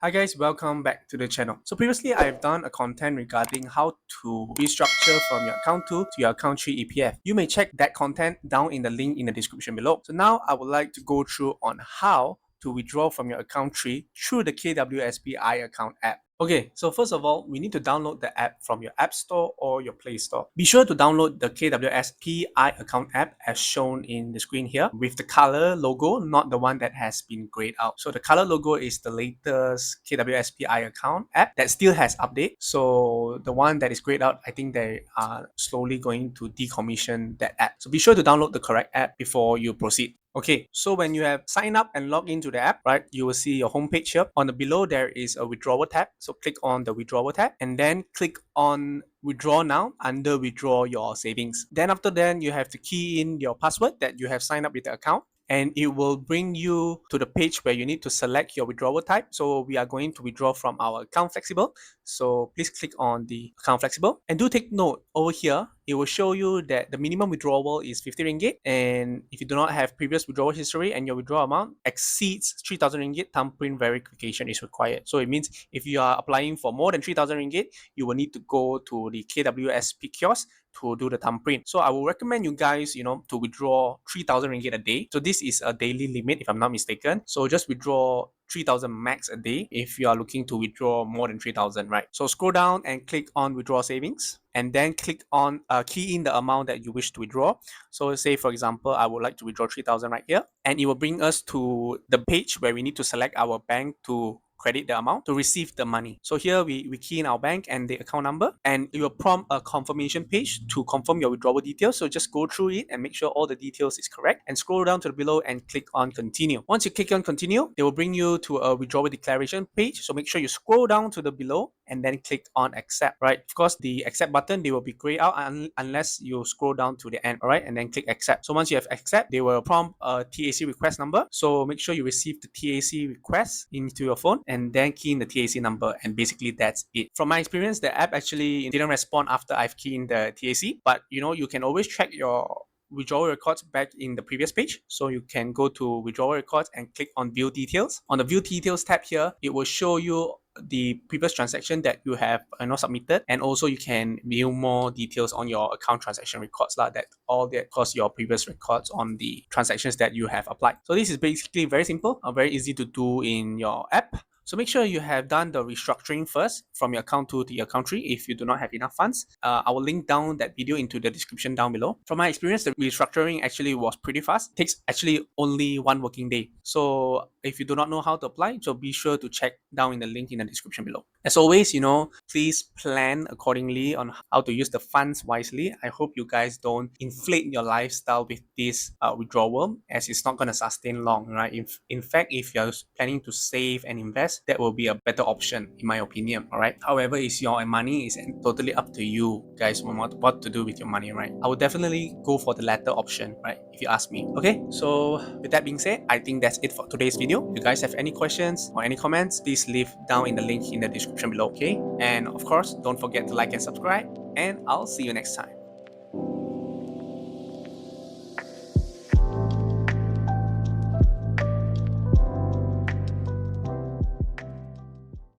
Hi guys, welcome back to the channel. So previously I've done a content regarding how to restructure from your account 2 to your account 3 EPF. You may check that content down in the link in the description below. So now I would like to go through on how to withdraw from your account 3 through the KWSP account app. Okay, so first of all, we need to download the app from your App Store or your Play Store. Be sure to download the KWSP account app as shown in the screen here with the color logo, not the one that has been grayed out. So the color logo is the latest KWSP account app that still has update. So the one that is grayed out, I think they are slowly going to decommission that app. So be sure to download the correct app before you proceed. Okay, so when you have signed up and logged into the app, right, you will see your homepage here. On the below, there is a withdrawal tab. So click on the withdrawal tab and then click on withdraw now under withdraw your savings. Then after that, you have to key in your password that you have signed up with the account, and it will bring you to the page where you need to select your withdrawal type. So we are going to withdraw from our account Fleksible. So please click on the account Fleksible and do take note over here. It will show you that the minimum withdrawal is 50 ringgit, and if you do not have previous withdrawal history and your withdrawal amount exceeds 3,000 ringgit, thumbprint verification is required. So it means if you are applying for more than 3,000 ringgit, you will need to go to the KWSP kiosk to do the thumbprint. So I will recommend you guys, to withdraw 3,000 ringgit a day. So this is a daily limit if I'm not mistaken. So just withdraw 3,000 max a day if you are looking to withdraw more than 3,000, right? So scroll down and click on withdraw savings and then click on key in the amount that you wish to withdraw. So say for example, I would like to withdraw 3,000 right here, and it will bring us to the page where we need to select our bank to credit the amount to receive the money. So here we key in our bank and the account number, and it will prompt a confirmation page to confirm your withdrawal details. So just go through it and make sure all the details is correct and scroll down to the below and click on continue. Once you click on continue, it will bring you to a withdrawal declaration page. So make sure you scroll down to the below and then click on accept, right? Of course, the accept button, they will be grayed out unless you scroll down to the end, all right? And then click accept. So once you have accept, they will prompt a TAC request number. So make sure you receive the TAC request into your phone and then key in the TAC number, and basically that's it. From my experience, the app actually didn't respond after I've keyed in the TAC, but you can always check your withdrawal records back in the previous page. So you can go to withdrawal records and click on view details. On the view details tab here, it will show you the previous transaction that you have submitted, and also you can view more details on your account transaction records that all that cause your previous records on the transactions that you have applied. So this is basically very simple, very easy to do in your app. So make sure you have done the restructuring first from your account 2 to your account 3 if you do not have enough funds. I will link down that video into the description down below. From my experience, the restructuring actually was pretty fast. It takes actually only 1 working day. So if you do not know how to apply, so be sure to check down in the link in the description below. As always, please plan accordingly on how to use the funds wisely. I hope you guys don't inflate your lifestyle with this withdrawal, as it's not going to sustain long, right? In fact, if you're planning to save and invest, that will be a better option in my opinion, all right? However, it's your money, is totally up to you guys on what to do with your money, right? I would definitely go for the latter option, right, if you ask me. Okay, so with that being said, I think that's it for today's video. If you guys have any questions or any comments, please leave down in the link in the description below, okay? And of course, don't forget to like and subscribe, and I'll see you next time.